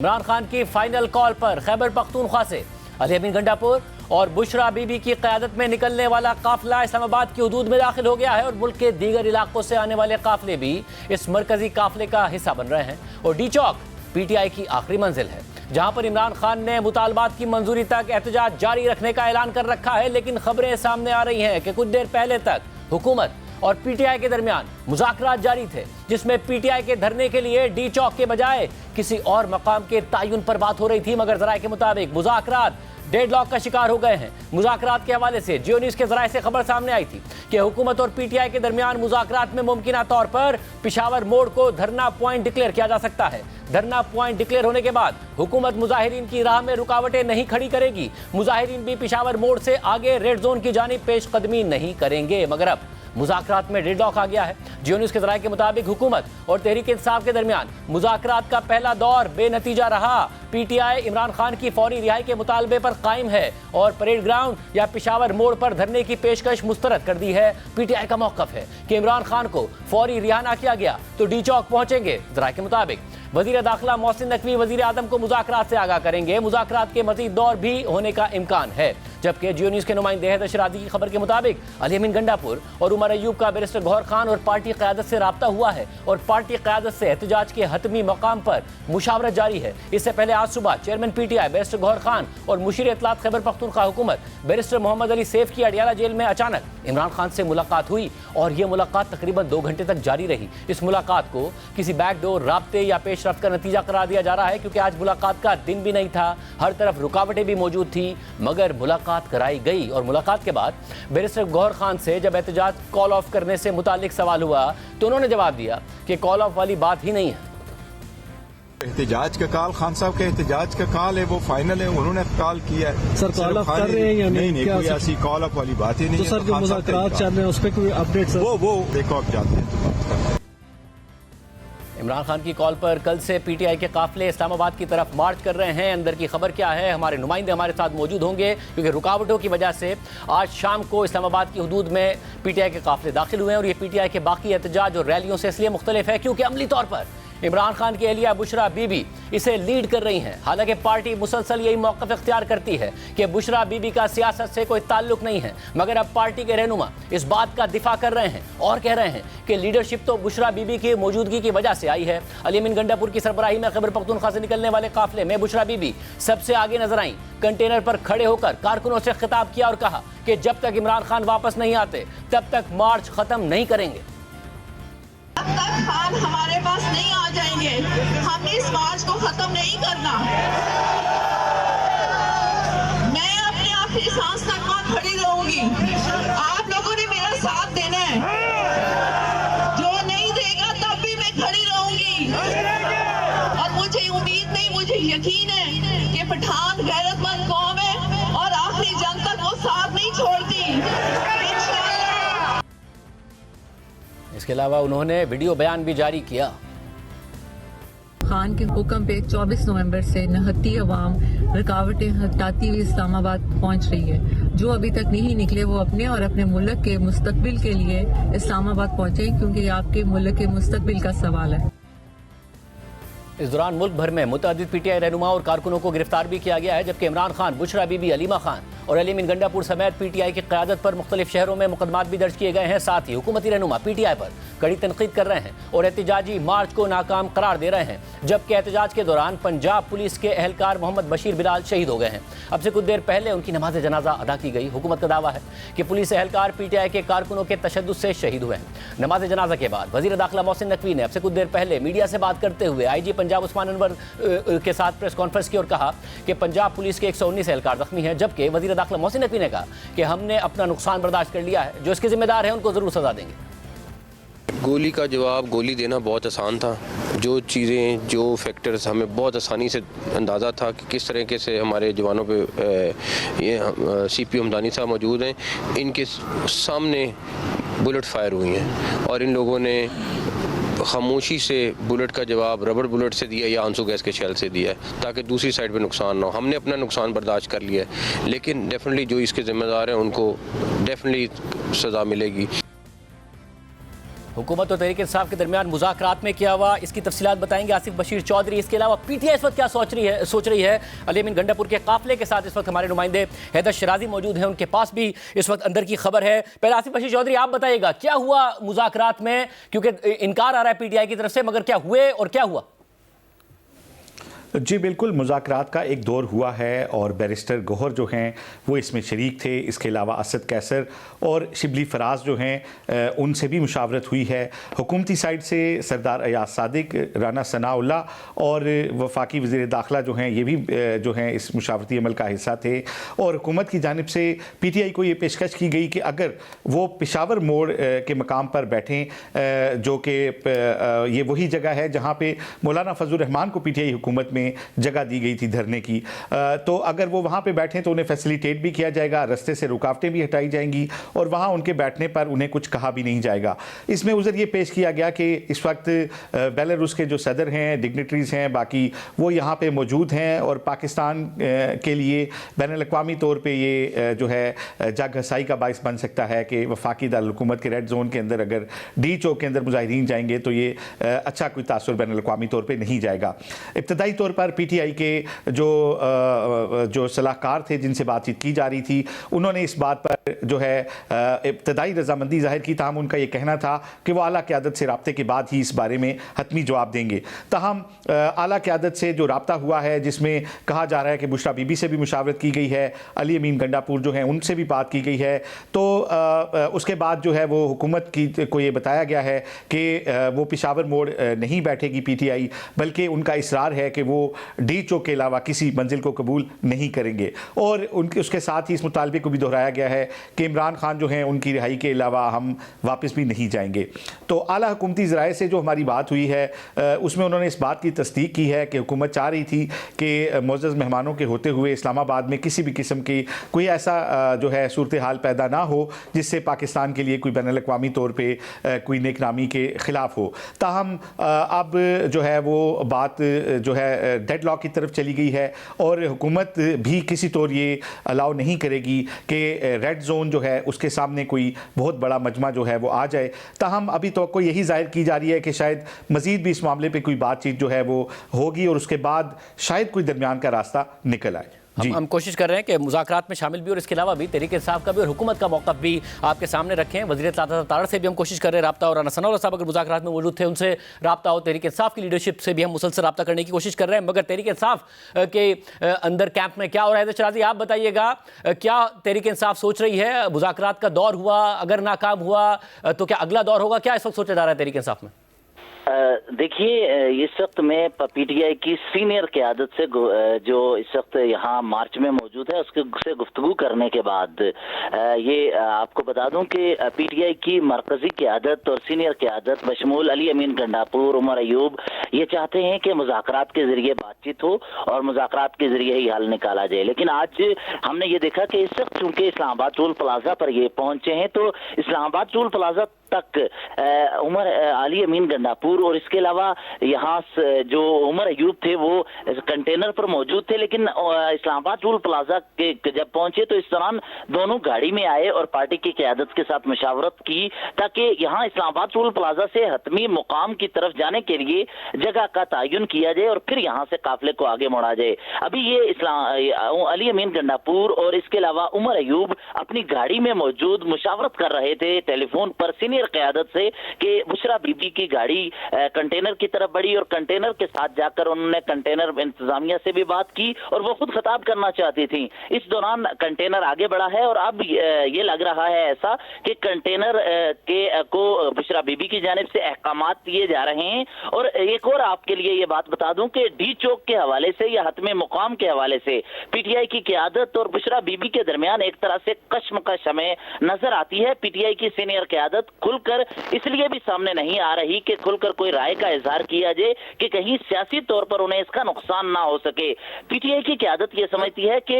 इमरान खान की final call पर खैबर पख्तूनख्वा से अली अमीन गंडापुर और बुशरा बीबी की क़यादत में निकलने वाला काफिला इस्लामाबाद की हदूद में दाखिल हो गया है और मुल्क के दीगर इलाकों से आने वाले काफिले भी इस मरकजी काफिले का हिस्सा बन रहे हैं। और डी चौक पीटीआई की आखिरी मंजिल है, जहां पर इमरान खान ने मुतालबात की मंजूरी तक एहतजाज जारी रखने का ऐलान कर रखा है। लेकिन खबरें सामने आ रही हैं कि कुछ देर पहले तक हुकूमत और पीटीआई के दरमियान मुज़ाकरात जारी थे, जिसमें पीटीआई के धरने के लिए डी चौक के बजाय किसी और मकाम के तयन पर बात हो रही थी। मगर जराये के मुताबिक मुज़ाकरात डेडलॉक का शिकार हो गए हैं। मुज़ाकरात के हवाले से जियो न्यूज़ के जराये से खबर सामने आई थी कि हुकूमत और पीटीआई के दरमियान मुज़ाकरात में मुमकिना तौर पर पिशावर मोड़ को धरना पॉइंट डिक्लेयर किया जा सकता है। धरना पॉइंट डिक्लेयर होने के बाद हुकूमत मुजाहिरीन की राह में रुकावटें नहीं खड़ी करेगी। मुजाहिरीन भी पिशावर मोड़ से आगे रेड जोन की जानिब पेशकदमी नहीं करेंगे। मगर अब मुज़ाकरात में डेडलॉक आ गया है। जियो न्यूज़ के ज़राये के मुताबिक हुकूमत और तहरीक इंसाफ के दरमियान मुज़ाकरात का पहला दौर बेनतीजा रहा। पीटीआई इमरान खान की फौरी रिहाई के मुतालबे पर कायम है और परेड ग्राउंड या पिशावर मोड़ पर धरने की पेशकश मुस्तरद कर दी है। पीटीआई का मौक़िफ़ है कि इमरान खान को फौरी रिहा ना किया गया तो डी चौक पहुंचेंगे। ज़राये के मुताबिक वज़ीर दाखिला मोहसिन नकवी वज़ीर आज़म को मुज़ाकरात से आगाह करेंगे। मुज़ाकरात के मज़ीद दौर भी होने का इम्कान है। जबकि जियो न्यूज़ के नुमाइंदे हैदर शरादी की खबर के मुताबिक अली अमीन गंडापुर और उमर अयूब का बैरिस्टर गौहर खान और पार्टी क़यादत से राब्ता हुआ है और पार्टी क़यादत से एहतजाज के हतमी मकाम पर मुशावरत जारी है। इससे पहले आज सुबह chairman PTI barrister Gauhar Khan और मुशीर इत्तलात खैबर पख्तूनख्वा हुकूमत बैरिस्टर मोहम्मद अली सैफ की अडियाला जेल में अचानक इमरान खान से मुलाकात हुई और यह मुलाकात तकरीबन 2 घंटे तक जारी रही। इस मुलाकात को किसी बैकडोर राब्ते या पेशरफ्त का नतीजा करार दिया जा रहा है, क्योंकि आज मुलाकात का दिन भी नहीं था, हर तरफ रुकावटें भी मौजूद थी। मगर मुलाकात कराई गई और मुलाकात के बाद बैरिस्टर गौहर खान से जब एहतजाज कॉल ऑफ करने से मुतालिक सवाल हुआ तो उन्होंने जवाब दिया कि कॉल ऑफ वाली बात ही नहीं है। एहतजाज का कॉल खान साहब के एहतजाज का कॉल है, वो फाइनल है, उन्होंने कॉल किया है। सर कॉल ऑफ कर रहे हैं या नहीं? कोई ऐसी कॉल ऑफ वाली बात ही नहीं तो है। सर जो मुज़ाकरात चल रहे हैं उस पर कोई अपडेट? वो देखो आप जाते हैं। इमरान खान की कॉल पर कल से पीटीआई के काफिले इस्लामाबाद की तरफ मार्च कर रहे हैं। अंदर की खबर क्या है, हमारे नुमाइंदे हमारे साथ मौजूद होंगे, क्योंकि रुकावटों की वजह से आज शाम को इस्लामाबाद की हदूद में पीटीआई के काफिले दाखिल हुए हैं। और ये पीटीआई के बाकी एहतजाज और रैलियों से इसलिए मुख्तलिफ है क्योंकि अमली तौर पर इमरान खान की अहलिया बुशरा बीबी इसे लीड कर रही हैं। हालांकि पार्टी मुसलसल यही मौक़िफ़ इख्तियार करती है कि बुशरा बीबी का सियासत से कोई ताल्लुक नहीं है। मगर अब पार्टी के रहनुमा इस बात का दिफा कर रहे हैं और कह रहे हैं कि लीडरशिप तो बुशरा बीबी की मौजूदगी की वजह से आई है। अली अमीन गंडापुर की सरबराही में खैबर पख्तूनख्वा से निकलने वाले काफिले में बुशरा बीबी सबसे आगे नजर आई। कंटेनर पर खड़े होकर कारकुनों से खिताब किया और कहा कि जब तक इमरान खान वापस नहीं आते तब तक मार्च खत्म नहीं करेंगे। जब तक खान हमारे पास नहीं आ जाएंगे हमने इस मार्च को खत्म नहीं करना। मैं अपने आखिरी सांस तक वहां खड़ी रहूंगी। आप लोगों ने मेरा साथ देना है, जो नहीं देगा तब भी मैं खड़ी रहूंगी। और मुझे उम्मीद नहीं, मुझे यकीन है कि पठान गैरतमंद कौम है और आखिरी जंग तक वो साथ नहीं छोड़ती। इसके अलावा उन्होंने वीडियो बयान भी जारी किया। खान के हुक्म पे 24 नवंबर से 29 अवाम रुकावटें हटाती हुई इस्लामाबाद पहुंच रही है। जो अभी तक नहीं निकले वो अपने और अपने मुल्क के मुस्तकबिल के लिए इस्लामाबाद पहुंचे, क्योंकि ये आपके मुल्क के मुस्तकबिल का सवाल है। इस दौरान मुल्क भर में मुतअद्दिद पीटीआई रहनुमा और कारकुनों को गिरफ्तार भी किया गया है। जबकि इमरान खान, बुशरा बीबी, अलीमा खान और अली अमीन गंडापुर समेत पीटीआई की क़यादत पर मुख्तलिफ शहरों में मुकदमात भी दर्ज किए गए हैं। साथ ही हुकूमती रहनुमा पीटीआई पर कड़ी तनकीद कर रहे हैं और एहतजाजी मार्च को नाकाम करार दे रहे हैं। जबकि एहतजाज के दौरान पंजाब पुलिस के एहलकार मोहम्मद बशीर बिलाल शहीद हो गए हैं। अब से कुछ देर पहले उनकी नमाज जनाजा अदा की गई। हुकूमत का दावा है कि पुलिस एहलकार पीटीआई के कारकुनों के तशद्दुद से शहीद हुए हैं। नमाज जनाजा के बाद वज़ीर दाखिला मोहसिन नकवी ने अब से कुछ देर पहले मीडिया से बात करते हुए IG पंजाब उस्मान अनवर के साथ प्रेस कॉन्फ्रेंस की और कहा कि पंजाब पुलिस के 119 एहलकार जख्मी हैं। जबकि वज़ीर दाखिला मोहसिन नकवी ने कहा कि हमने अपना नुकसान बर्दाश्त कर लिया है, जो इसके जिम्मेदार हैं उनको ज़रूर सजा देंगे। गोली का जवाब गोली देना बहुत आसान था। जो चीज़ें, जो फैक्टर्स हमें बहुत आसानी से अंदाज़ा था कि किस तरीके से हमारे जवानों पे ये CP हमदानी साहब मौजूद हैं, इनके सामने बुलेट फायर हुई हैं और इन लोगों ने खामोशी से बुलेट का जवाब रबर बुलेट से दिया या आंसू गैस के शेल से दिया है, ताकि दूसरी साइड पे नुकसान ना हो। हमने अपना नुकसान बर्दाश्त कर लिया है, लेकिन डेफिनेटली जो इसके ज़िम्मेदार हैं उनको डेफिनेटली सज़ा मिलेगी। हुकूमत और तहरीक इंसाफ के दरमियान मुज़ाकरात में क्या हुआ, इसकी तफसीलात बताएंगे आसिफ बशीर चौधरी। इसके अलावा पीटीआई इस वक्त क्या सोच रही है। अली अमीन गंडापुर के काफिले के साथ इस वक्त हमारे नुमाइंदे हैदर शराजी मौजूद हैं, उनके पास भी इस वक्त अंदर की खबर है। पहले आसिफ बशीर चौधरी आप बताइएगा क्या हुआ मुज़ाकरात में, क्योंकि इनकार आ रहा है पीटीआई की तरफ से, मगर क्या हुए और क्या हुआ? जी बिल्कुल, मुज़ाकरात का एक दौर हुआ है और बैरिस्टर गौहर जो हैं वो इसमें शरीक थे। इसके अलावा असद कैसर और शिबली फराज जो हैं उनसे भी मुशावरत हुई है। हुकूमती साइड से सरदार अयाज सादिक, राना सनाउल्ला और वफाकी वज़ीर दाखिला जो हैं ये भी जो हैं इस मुशावरती अमल का हिस्सा थे। और हुकूमत की जानिब से पीटीआई को ये पेशकश की गई कि अगर वो पेशावर मोड़ के मकाम पर बैठें, जो कि ये वही जगह है जहाँ पे मौलाना फजलुर रहमान को पीटीआई हुकूमत में जगह दी गई थी धरने की, तो अगर वो वहाँ पे बैठें तो उन्हें फैसिलिटेट भी किया जाएगा, रास्ते से रुकावटें भी हटाई जाएंगी और वहाँ उनके बैठने पर उन्हें कुछ कहा भी नहीं जाएगा। इसमें उज़र ये पेश किया गया कि इस वक्त बेलारूस के जो सदर हैं, डिग्नेटरीज़ हैं, बाकी वो यहाँ पे मौजूद हैं और पाकिस्तान के लिए बैनुल-अक़वामी तौर पर ये जो है जग हसाई का बाइस बन सकता है कि वफाकी दारुल-हुकूमत के रेड जोन के अंदर अगर डी चौक के अंदर मुजाहिदीन जाएंगे तो ये अच्छा कोई तासुर बैनुल-अक़वामी तौर पर नहीं जाएगा। इब्तदाई तौर पर पीटीआई के जो सलाहकार थे जिनसे बातचीत की जा रही थी, उन्होंने इस बात पर जो है इब्तदाई रजामंदी जाहिर की, ताहम उनका ये कहना था कि वो आला क़यादत से राब्ते के बाद ही इस बारे में हतमी जवाब देंगे। ताहम आला क़यादत से जो राब्ता हुआ है जिसमें कहा जा रहा है कि बुशरा बीबी से भी मुशावरत की गई है, अली अमीन गंडापुर जो हैं उनसे भी बात की गई है, तो उसके बाद जो है वो हुकूमत की को ये बताया गया है कि वो पेशावर मोड़ नहीं बैठेगी पीटीआई, बल्कि उनका इसरार है कि वो डी चौक के अलावा किसी मंजिल को कबूल नहीं करेंगे। और उनके उसके साथ ही इस मुतालबे को भी दोहराया गया है कि इमरान खान जो हैं उनकी रिहाई के अलावा हम वापस भी नहीं जाएंगे। तो आला हुकूमती ज़राए से जो हमारी बात हुई है उसमें उन्होंने इस बात की तस्दीक की है कि हुकूमत चाह रही थी कि मुअज़्ज़ज़ मेहमानों के होते हुए इस्लामाबाद में किसी भी किस्म की कोई ऐसा जो है सूरत हाल पैदा ना हो जिससे पाकिस्तान के लिए कोई बैनुल-अक़वामी तौर पर कोई नेकनामी के ख़िलाफ़ हो। ताहम अब जो है वो बात जो है डेडलॉक की तरफ चली गई है और हुकूमत भी किसी तौर ये अलाउ नहीं करेगी कि रेड जोन जो है उसके सामने कोई बहुत बड़ा मजमा जो है वो आ जाए। ताहम अभी तो कोई यही जाहिर की जा रही है कि शायद मज़ीद भी इस मामले पे कोई बातचीत जो है वो होगी और उसके बाद शायद कोई दरमियान का रास्ता निकल आए। हम कोशिश कर रहे हैं कि मुज़ाकरात में शामिल भी और इसके अलावा भी तहरीक इंसाफ का भी और हुकूमत का मौक़िफ़ भी आपके सामने रखें। वज़ीर इत्तलात तारड़ से भी हम कोशिश कर रहे हैं रब्ता, और राना सनाउल्लाह साहब अगर मुज़ाकरात में मौजूद थे उनसे रब्ता हो, तहरीक इंसाफ की लीडरशिप से भी हम मुसलसल रब्ता करने की कोशिश कर रहे हैं। मगर तहरीक इंसाफ के अंदर कैंप में क्या हो रहा है शराजी आप बताइएगा, क्या तहरीक इंसाफ सोच रही है? मुज़ाकरात का दौर हुआ, अगर नाकाम हुआ तो क्या अगला दौर होगा? क्या इस वक्त सोचा जा रहा है तहरीक इंसाफ में? देखिए, इस वक्त में पीटीआई की सीनियर क़यादत से जो इस वक्त यहाँ मार्च में मौजूद है उससे गुफ्तगू करने के बाद ये आपको बता दूं कि पीटीआई की मरकजी क़यादत और सीनियर क़यादत बशमूल अली अमीन गंडापुर, उमर अयूब ये चाहते हैं कि मुज़ाकरात के ज़रिए बातचीत हो और मुज़ाकरात के ज़रिए ही हल निकाला जाए। लेकिन आज हमने ये देखा कि इस वक्त चूँकि इस्लामाबाद टोल प्लाजा पर ये पहुँचे हैं, तो इस्लामाबाद टोल प्लाजा तक उमर अली अमीन गंडापुर और इसके अलावा यहाँ जो उमर अयूब थे वो कंटेनर पर मौजूद थे, लेकिन इस्लामाबाद टोल प्लाजा के जब पहुंचे तो इस दौरान दोनों गाड़ी में आए और पार्टी की क़यादत के साथ मशावरत की ताकि यहाँ इस्लामाबाद टोल प्लाजा से हतमी मुकाम की तरफ जाने के लिए जगह का तयन किया जाए और फिर यहाँ से काफिले को आगे मोड़ा जाए। अभी ये अली अमीन गंडापुर और इसके अलावा उमर अयूब अपनी गाड़ी में मौजूद मुशावरत कर रहे थे टेलीफोन पर सीनियर क़यादत से कि बुशरा बीबी की गाड़ी कंटेनर की तरफ बढ़ी और कंटेनर के साथ जाकर उन्होंने कंटेनर इंतजामिया से भी बात की और वो खुद खिताब करना चाहती थी। इस दौरान कंटेनर आगे बढ़ा है और अब ये लग रहा है ऐसा कि कंटेनर को बुशरा बीबी की जानिब से अहकामात दिए जा रहे हैं। और एक और आपके लिए ये बात बता दूं कि डी चौक के हवाले से या हतमे मुकाम के हवाले से पीटीआई की क़यादत और बुशरा बीबी के दरमियान एक तरह से कशमकश हमें नजर आती है। पीटीआई की सीनियर क़यादत खुलकर इसलिए भी सामने नहीं आ रही कि खुलकर कोई राय का इजहार किया जाए कि कहीं सियासी तौर पर उन्हें इसका नुकसान ना हो सके। पीटीआई की क़यादत ये समझती है कि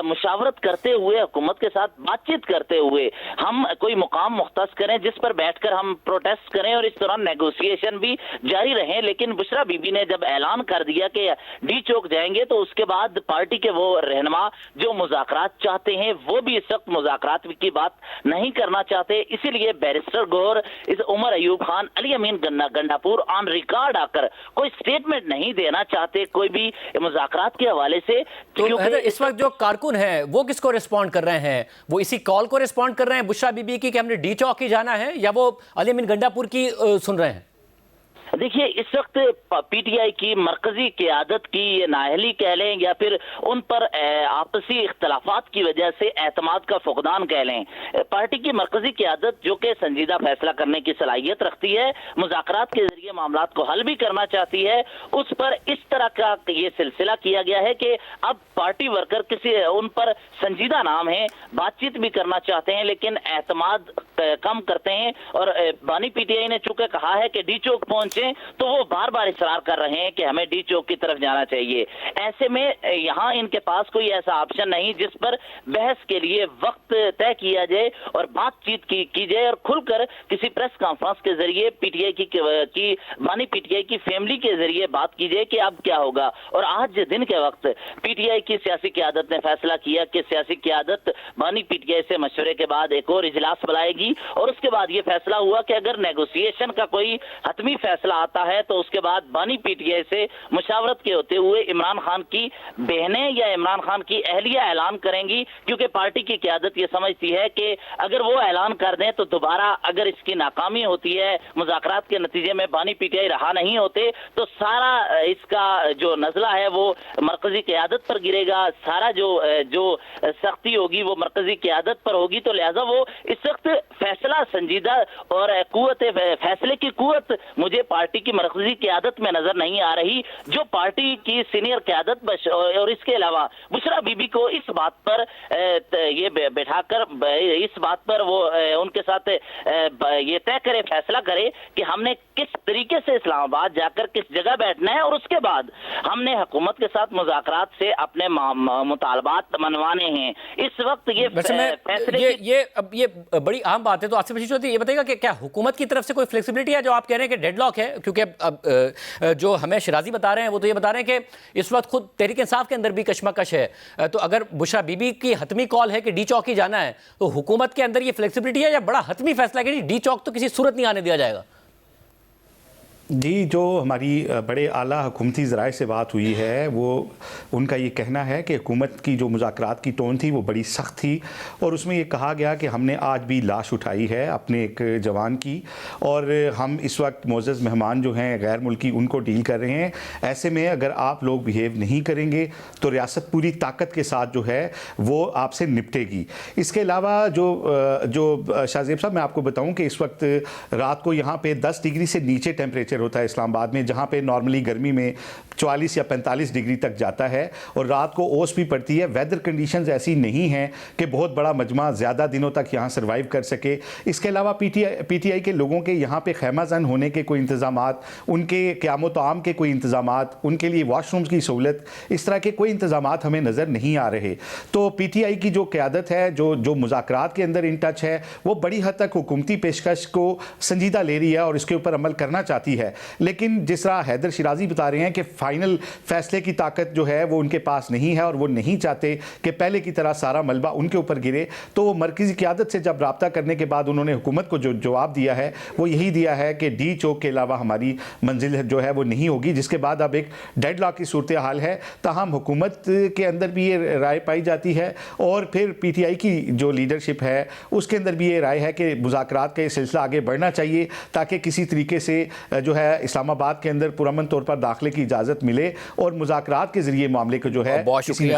मुशावरत करते हुए, हुकूमत के साथ बातचीत करते हुए हम कोई मुकाम मुख्तस करें जिस पर बैठकर हम प्रोटेस्ट करें और इस दौरान नेगोशिएशन भी जारी रहें। लेकिन बुशरा बीबी ने जब ऐलान कर दिया कि डी चौक जाएंगे तो उसके बाद पार्टी के वो रहनुमा जो मुज़ाकरात चाहते हैं वो भी इस वक्त मुज़ाकरात की बात नहीं करना चाहते। इसीलिए बैरिस्टर बैरिस्टर गौहर, इस उमर अयूब खान, अली अमीन गंडापुर ऑन रिकॉर्ड आकर कोई स्टेटमेंट नहीं देना चाहते कोई भी मुज़ाकरात के हवाले से। तो इस वक्त जो कारकुन है वो किसको रिस्पॉन्ड कर रहे हैं? वो इसी कॉल को रिस्पॉन्ड कर रहे हैं बुशरा बीबी की कि हमने डी चौक ही जाना है, या वो अली अमीन गंडापुर की सुन रहे हैं? देखिए, इस वक्त पीटीआई की मरकजी क़यादत की नाअहली कह लें या फिर उन पर आपसी इख्तलाफात की वजह से एतमाद का फुकदान कह लें, पार्टी की मरकजी क़यादत जो कि संजीदा फैसला करने की सलाहियत रखती है, मुज़ाकरात के जरिए मामलात को हल भी करना चाहती है, उस पर इस तरह का ये सिलसिला किया गया है कि अब पार्टी वर्कर उन पर संजीदा नाम है, बातचीत भी करना चाहते हैं लेकिन एतमाद कम करते हैं। और बानी पीटीआई ने चूंकि कहा है कि डी चौक पहुंचे, तो वो बार बार इसरार कर रहे हैं कि हमें डी चौक की तरफ जाना चाहिए। ऐसे में यहाँ इनके पास कोई ऐसा ऑप्शन नहीं जिस पर बहस के लिए वक्त तय किया जाए और बातचीत की जाए और खुलकर किसी प्रेस कॉन्फ्रेंस के जरिए पीटीआई की बानी पीटीआई की फैमिली के जरिए बात की जाए कि अब क्या होगा। और आज दिन के वक्त पीटीआई की सियासी क़यादत ने फैसला किया कि सियासी क़यादत बानी पीटीआई से मशवरे के बाद एक और इजलास बुलाएगी और उसके बाद ये फैसला हुआ कि अगर नेगोशिएशन का कोई हतमी फैसला आता है तो उसके बाद बानी पीटीआई से मुशावरत के होते हुए इमरान खान की बहनें या इमरान खान की अहलिया ऐलान करेंगी, क्योंकि पार्टी की क़यादत ये समझती है कि अगर वो ऐलान कर दें तो दोबारा अगर इसकी नाकामी होती है, मुज़ाकरात के नतीजे में बानी पीटीआई रहा नहीं होते, तो सारा इसका जो नज़ला है वो मरकजी क़यादत पर गिरेगा, सारा जो सख्ती होगी वो मरकजी क़यादत पर होगी। तो लिहाजा वो इस वक्त फैसला संजीदा और फैसले की कुव्वत मुझे पार्टी की मरकजी क़यादत में नजर नहीं आ रही, जो पार्टी की सीनियर क़यादत और इसके अलावा बुशरा बीबी को इस बात पर ये बैठाकर इस बात पर वो उनके साथ ये तय करे, फैसला करे कि हमने किस तरीके से इस्लामाबाद जाकर किस जगह बैठना है और उसके बाद हमने हुकूमत के साथ मुज़ाकरात से अपने मुतालबात मनवाने हैं। इस वक्त ये फैसले ये बड़ी अहम बात है। तो आसिफ रशीद चौधरी, ये बताइएगा कि क्या हुकूमत की तरफ से कोई फ्लेक्सिबिलिटी है? जो आप कह रहे हैं कि डेडलॉक है, क्योंकि अब जो हमें शिराजी बता रहे हैं वो तो ये बता रहे हैं कि इस वक्त खुद तहरीक इंसाफ के अंदर भी कशमकश है, तो अगर बुशरा बीबी की हतमी कॉल है कि डी चौक ही जाना है, तो हुकूमत के अंदर ये फ्लेक्सिबिलिटी है या बड़ा हतमी फैसला है कि डी चौक तो किसी सूरत नहीं आने दिया जाएगा? जी, जो हमारी बड़े आला हुकूमती ज़राए से बात हुई है वो उनका ये कहना है कि हुकूमत की जो मुज़ाकरात की टोन थी वो बड़ी सख्त थी और उसमें ये कहा गया कि हमने आज भी लाश उठाई है अपने एक जवान की और हम इस वक्त मोअज़्ज़ज़ मेहमान जो हैं गैर मुल्की उनको डील कर रहे हैं। ऐसे में अगर आप लोग बिहेव नहीं करेंगे तो रियासत पूरी ताकत के साथ जो है वो आपसे निपटेगी। इसके अलावा जो शाहज़ेब साहब, मैं आपको बताऊँ कि इस वक्त रात को यहाँ पर 10 डिग्री से नीचे टेम्परेचर होता है इस्लामाबाद में, जहाँ पे नॉर्मली गर्मी में 44 या 45 डिग्री तक जाता है और रात को ओस भी पड़ती है। वेदर कंडीशंस ऐसी नहीं हैं कि बहुत बड़ा मजमा ज़्यादा दिनों तक यहाँ सर्वाइव कर सके। इसके अलावा पीटीआई के लोगों के यहाँ पे खैमाजन होने के कोई इंतज़ामात, उनके क़याम ताम के कोई इंतज़ामात, उनके लिए वाशरूम्स की सहूलत, इस तरह के कोई इंतज़ामात हमें नज़र नहीं आ रहे। तो पीटीआई की जो क़यादत है, जो मुज़ाकरात के अंदर इन टच है, वो बड़ी हद तक हुकूमती पेशकश को संजीदा ले रही है और इसके ऊपर अमल करना चाहती है। लेकिन जिस तरह हैदर शिराजी बता रहे हैं कि फाइनल फैसले की ताकत जो है वो उनके पास नहीं है और वो नहीं चाहते कि पहले की तरह सारा मलबा उनके ऊपर गिरे, तो वो मरकज़ी क़यादत से जब रब्ता करने के बाद उन्होंने हुकूमत को जो जवाब दिया है वो यही दिया है कि डी चौक के अलावा हमारी मंजिल जो है वो नहीं होगी, जिसके बाद अब एक डेडलॉक की सूरत हाल है। ताहम हुकूमत के अंदर भी ये राय पाई जाती है और फिर पीटीआई की जो लीडरशिप है उसके अंदर भी ये राय है कि मुज़ाकरात का ये सिलसिला आगे बढ़ना चाहिए ताकि किसी तरीके से जो है इस्लामाबाद के अंदर पुरअमन तौर पर दाखिले की इजाज़त मिले और मुज़ाकरात के ज़रिए मामले को जो है बहुत शुक्रिया।